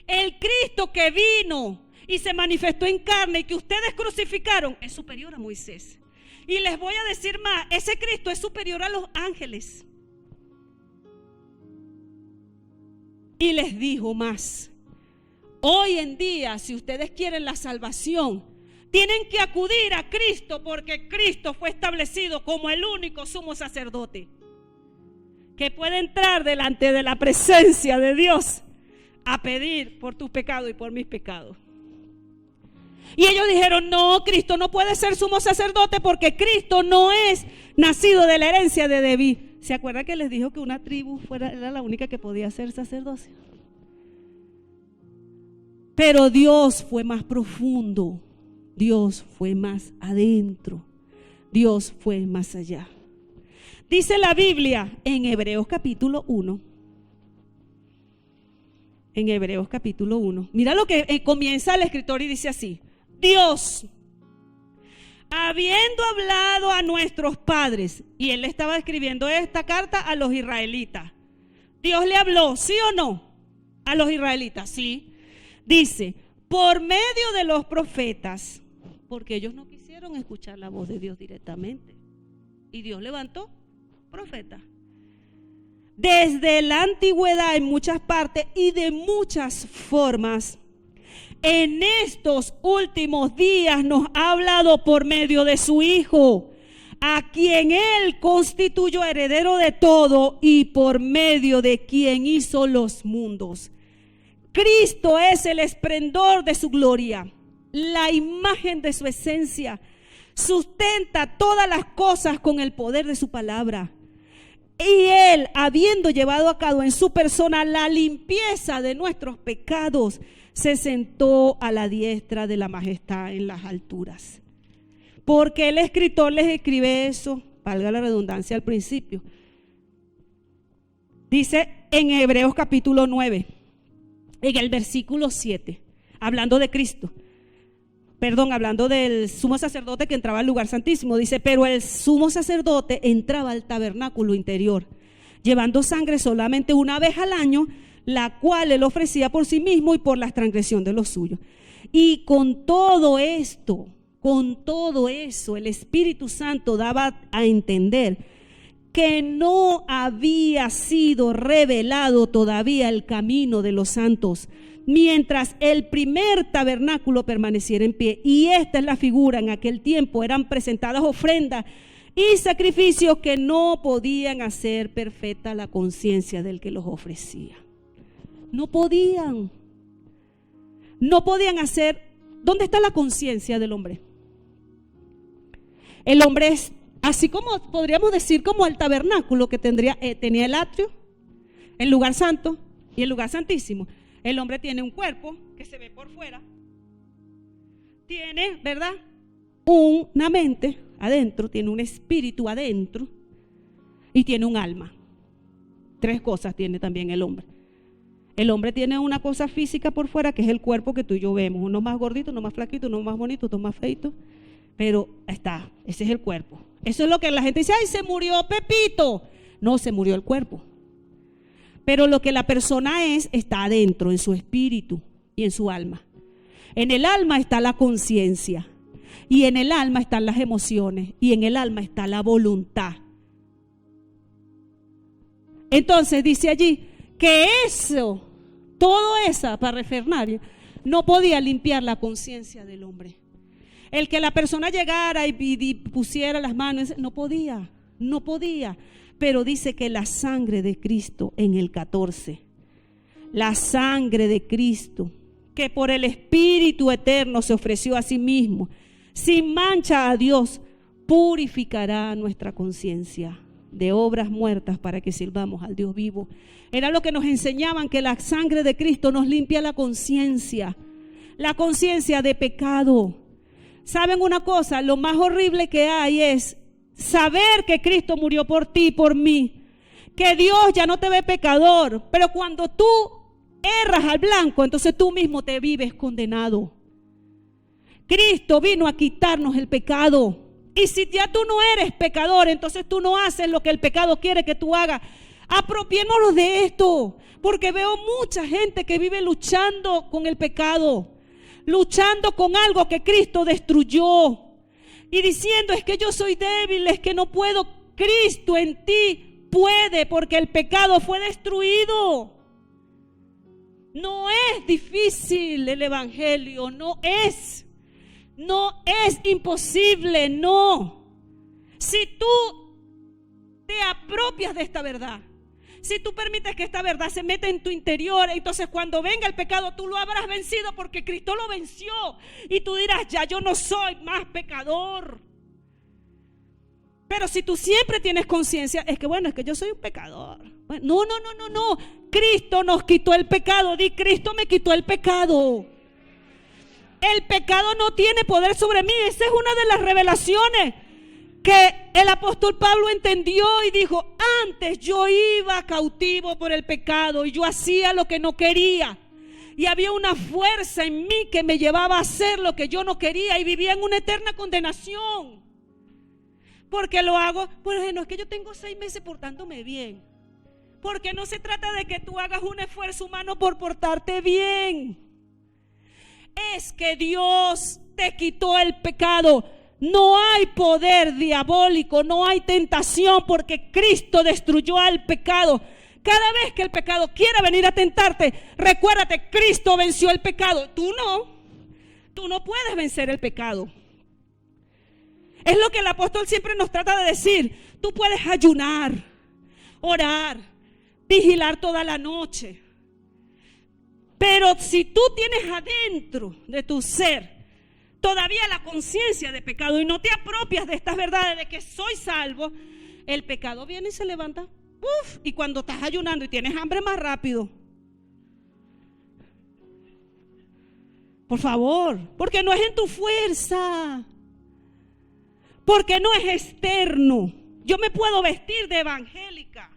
El Cristo que vino y se manifestó en carne y que ustedes crucificaron es superior a Moisés. Y les voy a decir más: ese Cristo es superior a los ángeles. Y les dijo más: hoy en día, si ustedes quieren la salvación, tienen que acudir a Cristo, porque Cristo fue establecido como el único sumo sacerdote que puede entrar delante de la presencia de Dios a pedir por tus pecados y por mis pecados. Y ellos dijeron: no, Cristo no puede ser sumo sacerdote porque Cristo no es nacido de la herencia de David. ¿Se acuerda que les dijo que una tribu era la única que podía ser sacerdocio? Pero Dios fue más profundo, Dios fue más adentro, Dios fue más allá. Dice la Biblia en Hebreos capítulo 1. En Hebreos capítulo 1. Mira lo que comienza el escritor y dice así: Dios, habiendo hablado a nuestros padres, y él estaba escribiendo esta carta a los israelitas. Dios le habló, ¿sí o no? A los israelitas, sí. Dice, por medio de los profetas, porque ellos no quisieron escuchar la voz de Dios directamente. Y Dios levantó profetas. desde la antigüedad en muchas partes y de muchas formas, en estos últimos días nos ha hablado por medio de su Hijo, a quien Él constituyó heredero de todo y por medio de quien hizo los mundos. Cristo es el esplendor de su gloria, la imagen de su esencia. Sustenta todas las cosas con el poder de su palabra. Y Él, habiendo llevado a cabo en su persona la limpieza de nuestros pecados, se sentó a la diestra de la majestad en las alturas. Porque el escritor les escribe eso, valga la redundancia al principio. Dice en Hebreos capítulo 9, en el versículo 7, hablando de Cristo. Hablando del sumo sacerdote que entraba al lugar santísimo, dice: pero el sumo sacerdote entraba al tabernáculo interior, llevando sangre solamente una vez al año, la cual él ofrecía por sí mismo y por la transgresión de los suyos. Y con todo eso, el Espíritu Santo daba a entender que no había sido revelado todavía el camino de los santos, mientras el primer tabernáculo permaneciera en pie. Y esta es la figura: en aquel tiempo eran presentadas ofrendas y sacrificios que no podían hacer perfecta la conciencia del que los ofrecía. No podían hacer. ¿Dónde está la conciencia del hombre? El hombre es, así como podríamos decir, como el tabernáculo que tenía el atrio, el lugar santo y el lugar santísimo. El hombre tiene un cuerpo que se ve por fuera, tiene, ¿verdad?, una mente adentro, tiene un espíritu adentro y tiene un alma. 3 cosas tiene también el hombre. El hombre tiene una cosa física por fuera, que es el cuerpo que tú y yo vemos, uno más gordito, uno más flaquito, uno más bonito, otro más feito, pero está, ese es el cuerpo. Eso es lo que la gente dice: ¡ay, se murió Pepito! No, se murió el cuerpo. Pero lo que la persona está adentro, en su espíritu y en su alma. En el alma está la conciencia, y en el alma están las emociones, y en el alma está la voluntad. Entonces dice allí que eso, todo esa parafernalia, no podía limpiar la conciencia del hombre. El que la persona llegara y pusiera las manos, no podía. Pero dice que la sangre de Cristo, en el 14, la sangre de Cristo, que por el Espíritu eterno se ofreció a sí mismo, sin mancha a Dios, purificará nuestra conciencia de obras muertas para que sirvamos al Dios vivo. Era lo que nos enseñaban, que la sangre de Cristo nos limpia la conciencia de pecado. ¿Saben una cosa? Lo más horrible que hay es saber que Cristo murió por ti y por mí, que Dios ya no te ve pecador, pero cuando tú erras al blanco, entonces tú mismo te vives condenado. Cristo vino a quitarnos el pecado, y si ya tú no eres pecador, entonces tú no haces lo que el pecado quiere que tú hagas. Apropiémonos de esto, porque veo mucha gente que vive luchando con el pecado, luchando con algo que Cristo destruyó, y diciendo: es que yo soy débil, es que no puedo. Cristo en ti puede, porque el pecado fue destruido. No es difícil el evangelio, no es imposible, no. Si tú te apropias de esta verdad, si tú permites que esta verdad se meta en tu interior, entonces cuando venga el pecado tú lo habrás vencido, porque Cristo lo venció. Y tú dirás: ya yo no soy más pecador. Pero si tú siempre tienes conciencia, es que yo soy un pecador. Bueno, no. Cristo nos quitó el pecado. Di: Cristo me quitó el pecado. El pecado no tiene poder sobre mí. Esa es una de las revelaciones que el apóstol Pablo entendió y dijo: antes yo iba cautivo por el pecado y yo hacía lo que no quería, y había una fuerza en mí que me llevaba a hacer lo que yo no quería, y vivía en una eterna condenación. Porque lo hago, bueno, es que yo tengo 6 meses portándome bien. Porque no se trata de que tú hagas un esfuerzo humano por portarte bien. Es que Dios te quitó el pecado. No hay poder diabólico, no hay tentación, porque Cristo destruyó al pecado. Cada vez que el pecado quiera venir a tentarte, recuérdate, Cristo venció el pecado. Tú no puedes vencer el pecado. Es lo que el apóstol siempre nos trata de decir. Tú puedes ayunar, orar, vigilar toda la noche. Pero si tú tienes adentro de tu ser todavía la conciencia de pecado y no te apropias de estas verdades de que soy salvo, el pecado viene y se levanta. Y cuando estás ayunando y tienes hambre, más rápido. Por favor, porque no es en tu fuerza, porque no es externo. Yo me puedo vestir de evangélica.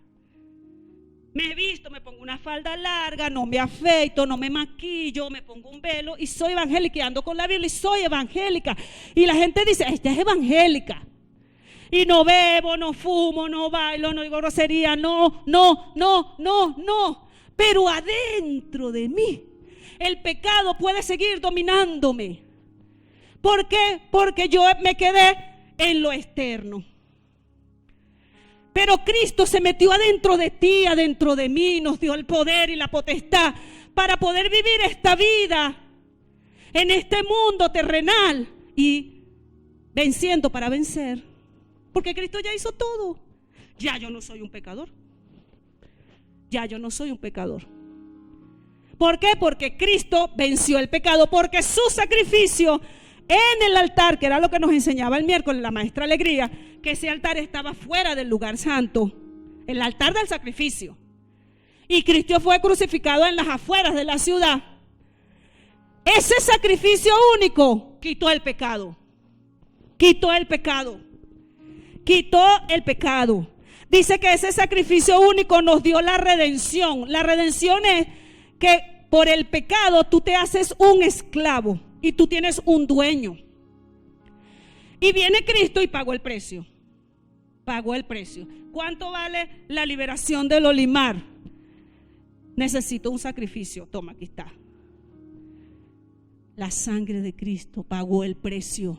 Me he visto, me pongo una falda larga, no me afeito, no me maquillo, me pongo un velo y soy evangélica y ando con la Biblia y soy evangélica. Y la gente dice, esta es evangélica. Y no bebo, no fumo, no bailo, no digo grosería, no. Pero adentro de mí el pecado puede seguir dominándome. ¿Por qué? Porque yo me quedé en lo externo. Pero Cristo se metió adentro de ti, adentro de mí, nos dio el poder y la potestad para poder vivir esta vida en este mundo terrenal y venciendo para vencer. Porque Cristo ya hizo todo. Ya yo no soy un pecador. Ya yo no soy un pecador. ¿Por qué? Porque Cristo venció el pecado, porque su sacrificio en el altar, que era lo que nos enseñaba el miércoles la maestra Alegría, que ese altar estaba fuera del lugar santo, el altar del sacrificio. Y Cristo fue crucificado en las afueras de la ciudad. Ese sacrificio único quitó el pecado. Quitó el pecado. Quitó el pecado. Dice que ese sacrificio único nos dio la redención. La redención es que por el pecado tú te haces un esclavo y tú tienes un dueño. Y viene Cristo y pagó el precio. Pagó el precio. ¿Cuánto vale la liberación del Olimar? Necesito un sacrificio. Toma, aquí está. La sangre de Cristo pagó el precio.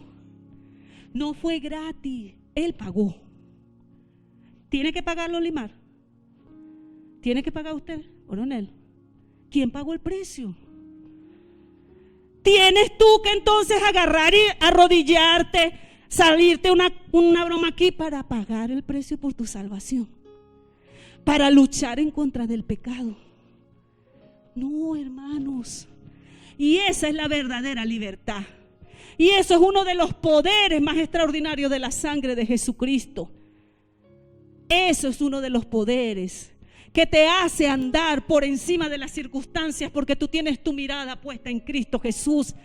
No fue gratis. Él pagó. ¿Tiene que pagar el Olimar? ¿Tiene que pagar usted, coronel? ¿Quién pagó el precio? Tienes tú que entonces agarrar y arrodillarte, salirte una broma aquí para pagar el precio por tu salvación, para luchar en contra del pecado. No, hermanos. Y esa es la verdadera libertad. Y eso es uno de los poderes más extraordinarios de la sangre de Jesucristo. Eso es uno de los poderes que te hace andar por encima de las circunstancias, porque tú tienes tu mirada puesta en Cristo Jesús.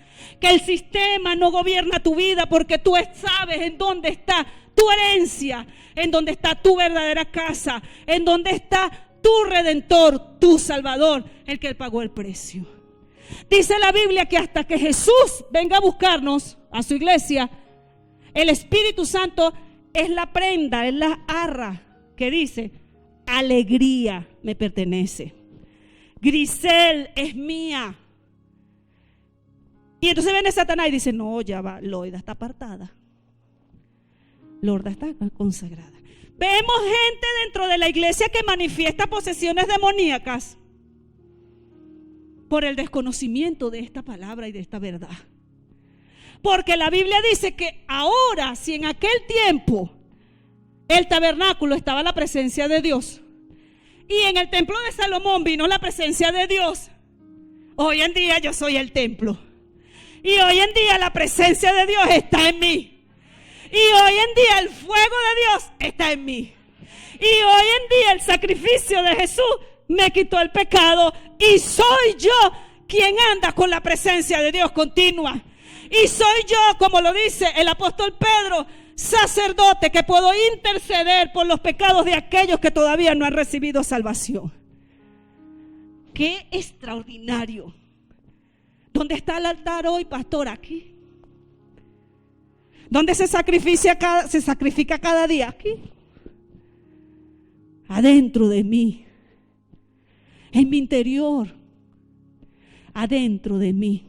Que el sistema no gobierna tu vida, porque tú sabes en dónde está tu herencia, en dónde está tu verdadera casa, en dónde está tu Redentor, tu Salvador, el que pagó el precio. Dice la Biblia que hasta que Jesús venga a buscarnos a su iglesia, el Espíritu Santo es la prenda, es la arra que dice: alegría me pertenece, Grisel es mía. Y entonces viene Satanás y dice: no, ya va, Loida está apartada, Lorda está consagrada. Vemos gente dentro de la iglesia que manifiesta posesiones demoníacas por el desconocimiento de esta palabra y de esta verdad. Porque la Biblia dice que ahora, si en aquel tiempo el tabernáculo estaba la presencia de Dios y en el templo de Salomón vino la presencia de Dios, hoy en día yo soy el templo y hoy en día la presencia de Dios está en mí, y hoy en día el fuego de Dios está en mí, y hoy en día el sacrificio de Jesús me quitó el pecado y soy yo quien anda con la presencia de Dios continua. Y soy yo, como lo dice el apóstol Pedro, sacerdote que puedo interceder por los pecados de aquellos que todavía no han recibido salvación. ¡Qué extraordinario! ¿Dónde está el altar hoy, pastor? Aquí. ¿Dónde se sacrifica cada día? Aquí. Adentro de mí. En mi interior. Adentro de mí.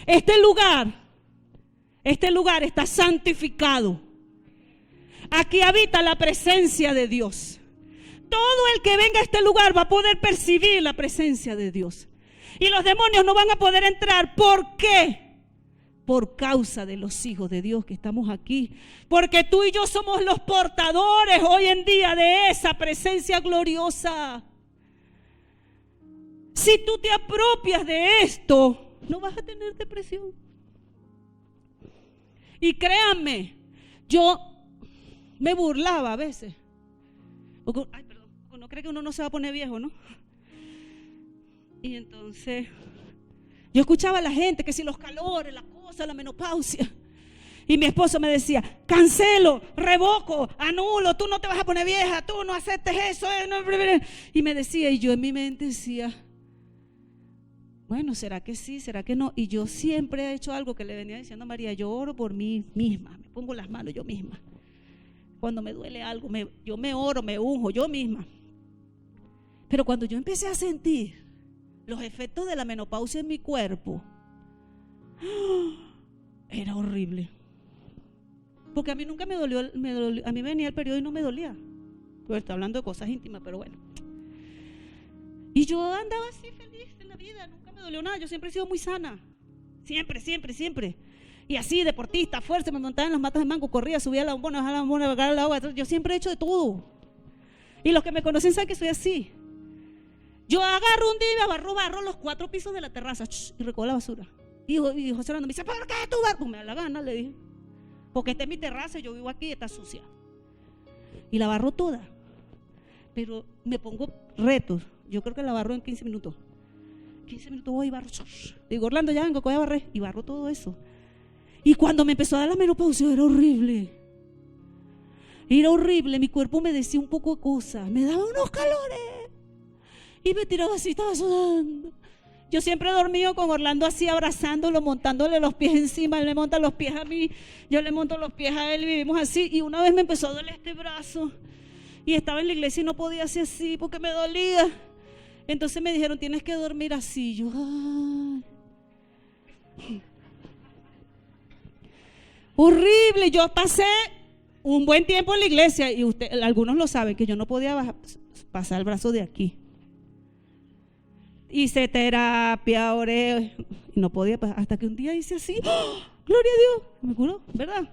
Este lugar está santificado. Aquí habita la presencia de Dios. todo el que venga a este lugar va a poder percibir la presencia de Dios. Y los demonios no van a poder entrar. ¿Por qué? Por causa de los hijos de Dios que estamos aquí. Porque tú y yo somos los portadores hoy en día de esa presencia gloriosa. Si tú te apropias de esto, no vas a tener depresión. Y créanme, yo me burlaba a veces. Porque, ay, perdón, uno cree que uno no se va a poner viejo, ¿no? Y entonces yo escuchaba a la gente que si los calores, la cosa, la menopausia. Y mi esposo me decía, cancelo, revoco, anulo, tú no te vas a poner vieja, tú no aceptes eso. Y me decía, y yo en mi mente decía, bueno, ¿será que sí? ¿Será que no? Y yo siempre he hecho algo que le venía diciendo a María, yo oro por mí misma, me pongo las manos yo misma. Cuando me duele algo, yo me oro, me unjo yo misma. Pero cuando yo empecé a sentir los efectos de la menopausia en mi cuerpo, era horrible. Porque a mí nunca me dolió, a mí me venía el periodo y no me dolía. Pues estoy hablando de cosas íntimas, pero bueno. Y yo andaba así feliz en la vida, nunca me dolió nada, yo siempre he sido muy sana. Siempre, siempre, siempre. Y así, deportista, fuerza, me montaba en los matas de mango, corría, subía a la bombona, bajaba la bombona, bajaba el agua. Yo siempre he hecho de todo. Y los que me conocen saben que soy así. Yo agarro un día y me barro los 4 pisos de la terraza y recojo la basura. Y José Orlando me dice, ¿por qué tú barras? Pues me da la gana, le dije. Porque esta es mi terraza y yo vivo aquí y está sucia. Y la barro toda. Pero me pongo retos. Yo creo que la barro en 15 minutos. 15 minutos voy y barro. Digo, Orlando, ya vengo, voy a barrer. Y barro todo eso. Y cuando me empezó a dar la menopausia era horrible. Era horrible. Mi cuerpo me decía un poco de cosas. Me daba unos calores. Y me tiraba así, estaba sudando. Yo siempre he dormido con Orlando así, abrazándolo, montándole los pies encima. Él me monta los pies a mí, yo le monto los pies a él y vivimos así. Y una vez me empezó a doler este brazo. Y estaba en la iglesia y no podía hacer así porque me dolía. Entonces me dijeron, tienes que dormir así. Yo, ay. Horrible. Yo pasé un buen tiempo en la iglesia y algunos lo saben, que yo no podía pasar el brazo de aquí. Hice terapia, oré, y no podía, hasta que un día hice así, ¡oh! Gloria a Dios, me curó, ¿verdad?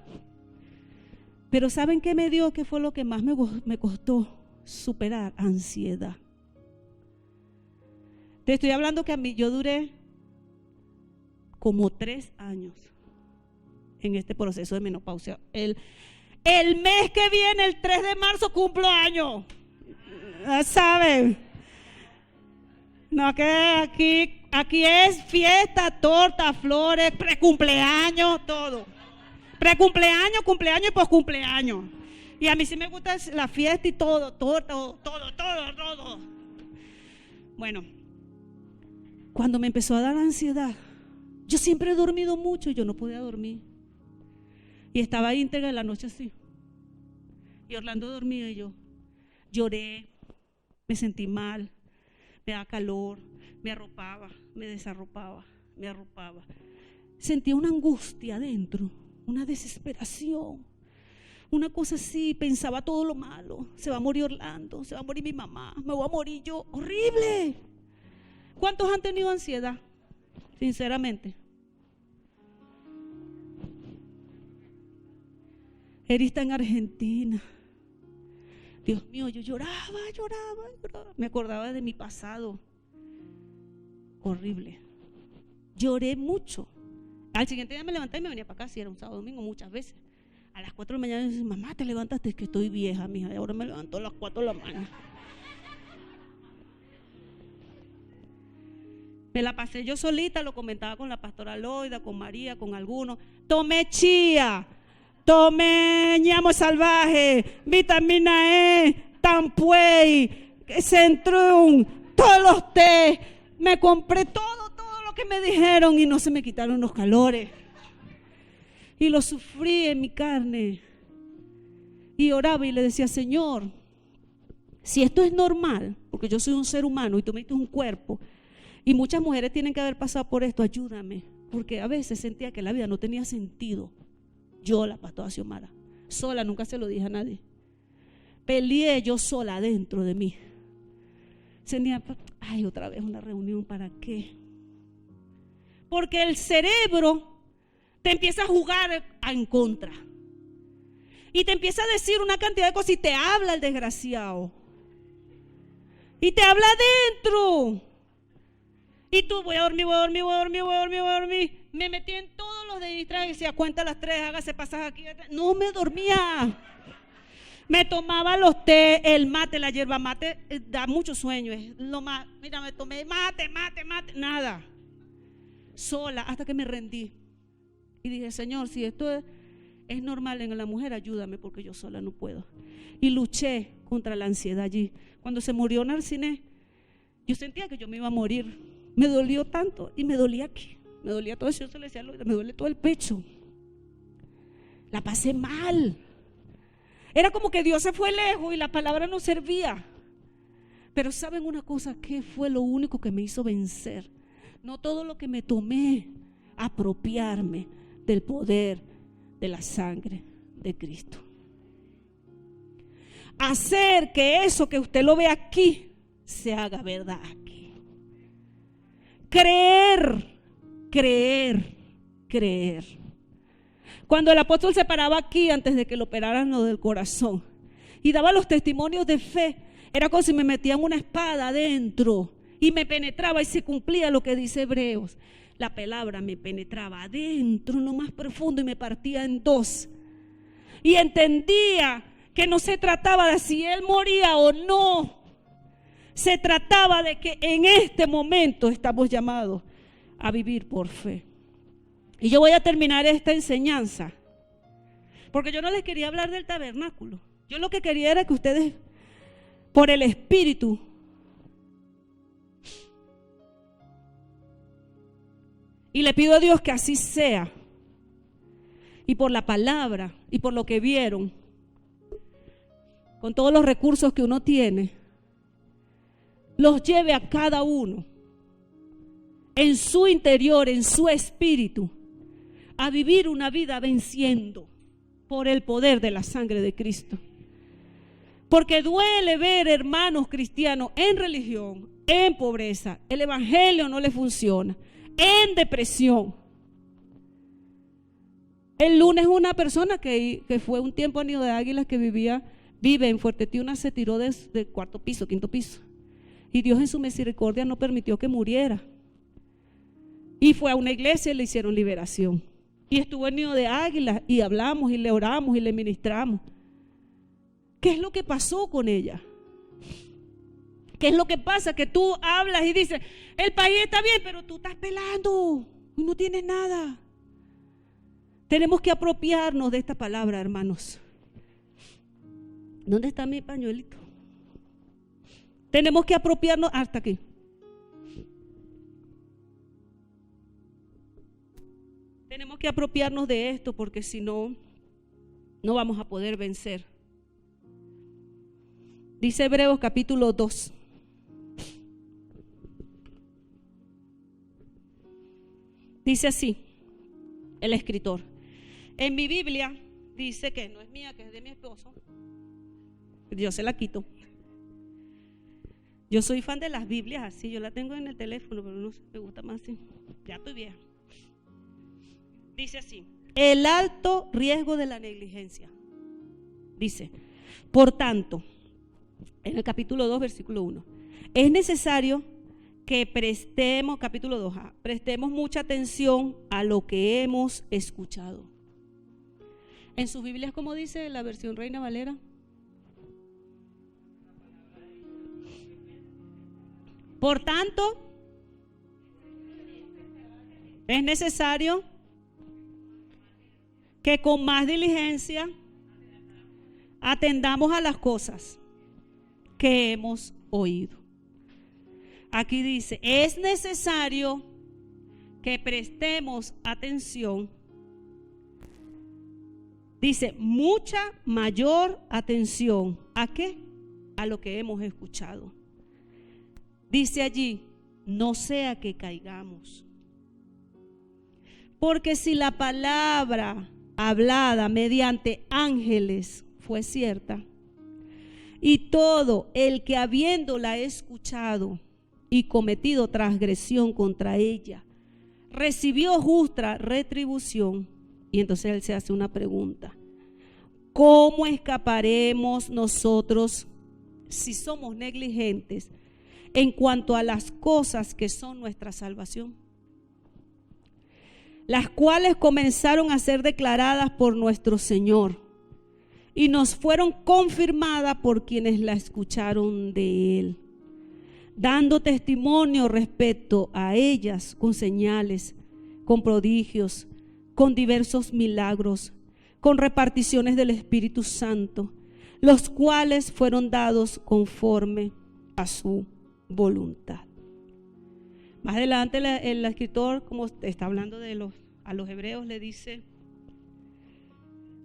Pero ¿saben qué me dio? ¿Qué fue lo que más me costó superar? Ansiedad. Te estoy hablando que a mí yo duré como 3 años en este proceso de menopausia. El mes que viene, el 3 de marzo, cumplo año. ¿Saben? No, que aquí es fiesta, torta, flores, precumpleaños, todo. Precumpleaños, cumpleaños y poscumpleaños. Y a mí sí me gusta la fiesta y todo, todo. Bueno, cuando me empezó a dar ansiedad, yo siempre he dormido mucho y yo no podía dormir. Y estaba íntegra en la noche así. Y Orlando dormía y yo lloré, me sentí mal. Me daba calor, me arropaba, me desarropaba, me arropaba. Sentía una angustia adentro, una desesperación, una cosa así, pensaba todo lo malo. Se va a morir Orlando, se va a morir mi mamá, me voy a morir yo. ¡Horrible! ¿Cuántos han tenido ansiedad? Sinceramente. Eri está en Argentina. Dios mío, yo lloraba. Me acordaba de mi pasado. Horrible. Lloré mucho. Al siguiente día me levanté y me venía para acá. Si era un sábado domingo, muchas veces. A las 4 de la mañana me dice, mamá, te levantaste, es que estoy vieja, mija. Y ahora me levanto a las 4 de la mañana. Me la pasé yo solita, lo comentaba con la pastora Loida, con María, con algunos. Tomé chía. Tomé ñamo salvaje, vitamina E, tampuey, centrum, todos los té. Me compré todo lo que me dijeron y no se me quitaron los calores. Y lo sufrí en mi carne. Y oraba y le decía, Señor, si esto es normal, porque yo soy un ser humano y tú me diste un cuerpo, y muchas mujeres tienen que haber pasado por esto, ayúdame. Porque a veces sentía que la vida no tenía sentido. Yo, la pastora Xiomara, sola, nunca se lo dije a nadie. peleé yo sola dentro de mí. Tenía, ay, otra vez una reunión, ¿para qué? Porque el cerebro te empieza a jugar en contra. Y te empieza a decir una cantidad de cosas y te habla el desgraciado. Y te habla adentro. Y tú, voy a dormir. Me metí en todos los de distraer y decía, cuenta las 3, hágase pasaje aquí. No me dormía. Me tomaba los té, el mate, la yerba mate, da mucho sueño. Es lo más, mira, me tomé mate, nada. Sola, hasta que me rendí. Y dije, Señor, si esto es normal en la mujer, ayúdame, porque yo sola no puedo. Y luché contra la ansiedad allí. Cuando se murió Narciné, yo sentía que yo me iba a morir. Me dolió tanto y me dolía aquí. Me dolía todo eso, yo se le decía, me duele todo el pecho. La pasé mal. Era como que Dios se fue lejos y la palabra no servía. Pero ¿saben una cosa? ¿Qué fue lo único que me hizo vencer? No todo lo que me tomé, apropiarme del poder de la sangre de Cristo. Hacer que eso que usted lo ve aquí se haga verdad aquí. Creer. Cuando el apóstol se paraba aquí antes de que lo operaran lo del corazón y daba los testimonios de fe, era como si me metían una espada adentro y me penetraba y se cumplía lo que dice Hebreos. La palabra me penetraba adentro, en lo más profundo, y me partía en dos. Y entendía que no se trataba de si él moría o no. Se trataba de que en este momento estamos llamados a vivir por fe. Y yo voy a terminar esta enseñanza, porque yo no les quería hablar del tabernáculo. Yo lo que quería era que ustedes, por el Espíritu, y le pido a Dios que así sea, y por la palabra, y por lo que vieron, con todos los recursos que uno tiene, los lleve a cada uno en su interior, en su espíritu, a vivir una vida venciendo por el poder de la sangre de Cristo. Porque duele ver hermanos cristianos en religión, en pobreza, el evangelio no le funciona, en depresión. El lunes una persona que fue un tiempo a Nido de Águilas, que vive en Fuerte Tiuna, se tiró del cuarto piso, quinto piso. Y Dios en su misericordia no permitió que muriera. Y fue a una iglesia y le hicieron liberación. Y estuvo en Nido de Águilas y hablamos y le oramos y le ministramos. ¿Qué es lo que pasó con ella? ¿Qué es lo que pasa? Que tú hablas y dices, el país está bien, pero tú estás pelando y no tienes nada. Tenemos que apropiarnos de esta palabra, hermanos. ¿Dónde está mi pañuelito? Tenemos que apropiarnos hasta aquí. Tenemos que apropiarnos de esto, porque si no, no vamos a poder vencer. Dice Hebreos capítulo 2. Dice así el escritor. En mi Biblia dice que no es mía, que es de mi esposo. Yo se la quito. Yo soy fan de las Biblias así. Yo la tengo en el teléfono, pero no sé, me gusta más así. Ya estoy vieja. Dice así: el alto riesgo de la negligencia. Dice, por tanto, en el capítulo 2, versículo 1, es necesario que prestemos, capítulo 2, prestemos mucha atención a lo que hemos escuchado. En sus Biblias, ¿cómo dice la versión Reina Valera? Por tanto, es necesario que con más diligencia atendamos a las cosas que hemos oído. Aquí dice, es necesario que prestemos atención. Dice, mucha mayor atención. ¿A qué? A lo que hemos escuchado. Dice allí, no sea que caigamos. Porque si la palabra hablada mediante ángeles fue cierta, Y todo el que habiéndola escuchado y cometido transgresión contra ella, recibió justa retribución. Y entonces él se hace una pregunta: ¿cómo escaparemos nosotros si somos negligentes en cuanto a las cosas que son nuestra salvación? Las cuales comenzaron a ser declaradas por nuestro Señor y nos fueron confirmadas por quienes la escucharon de Él, dando testimonio respecto a ellas con señales, con prodigios, con diversos milagros, con reparticiones del Espíritu Santo, los cuales fueron dados conforme a su voluntad. Más adelante el escritor, como está hablando a los hebreos, le dice: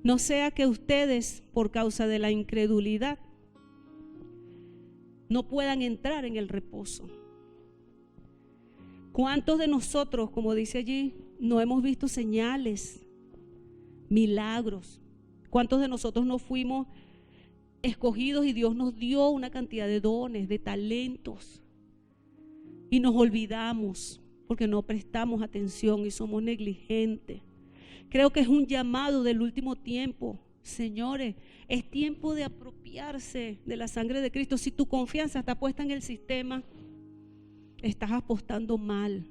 no sea que ustedes, por causa de la incredulidad, no puedan entrar en el reposo. ¿Cuántos de nosotros, como dice allí, no hemos visto señales, milagros? ¿Cuántos de nosotros no fuimos escogidos y Dios nos dio una cantidad de dones, de talentos, y nos olvidamos porque no prestamos atención y somos negligentes? Creo que es un llamado del último tiempo. Señores, es tiempo de apropiarse de la sangre de Cristo. Si tu confianza está puesta en el sistema, estás apostando mal.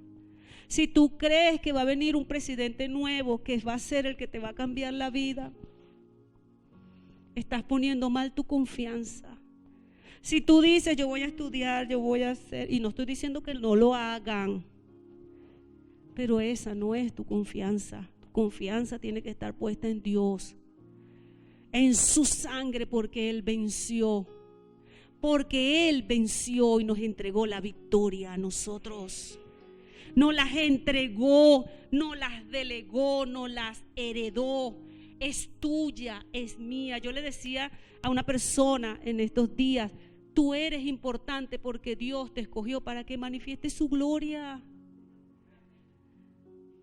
Si tú crees que va a venir un presidente nuevo que va a ser el que te va a cambiar la vida, estás poniendo mal tu confianza. Si tú dices: yo voy a estudiar, yo voy a hacer, y no estoy diciendo que no lo hagan, pero esa no es tu confianza. Tu confianza tiene que estar puesta en Dios, en su sangre, porque Él venció. Porque Él venció y nos entregó la victoria a nosotros. No las entregó, no las delegó, no las heredó. Es tuya, es mía. Yo le decía a una persona en estos días: tú eres importante porque Dios te escogió para que manifiestes su gloria.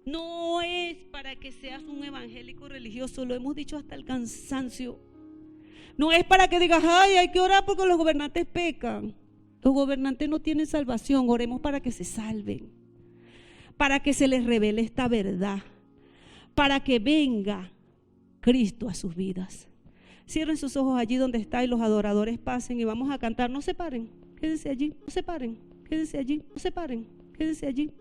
No es para que seas un evangélico religioso, lo hemos dicho hasta el cansancio. No es para que digas: ay, hay que orar porque los gobernantes pecan. Los gobernantes no tienen salvación. Oremos para que se salven, para que se les revele esta verdad, para que venga Cristo a sus vidas. Cierren sus ojos allí donde está y los adoradores pasen y vamos a cantar. No se paren, quédense allí, no se paren, quédense allí, no se paren, quédense allí.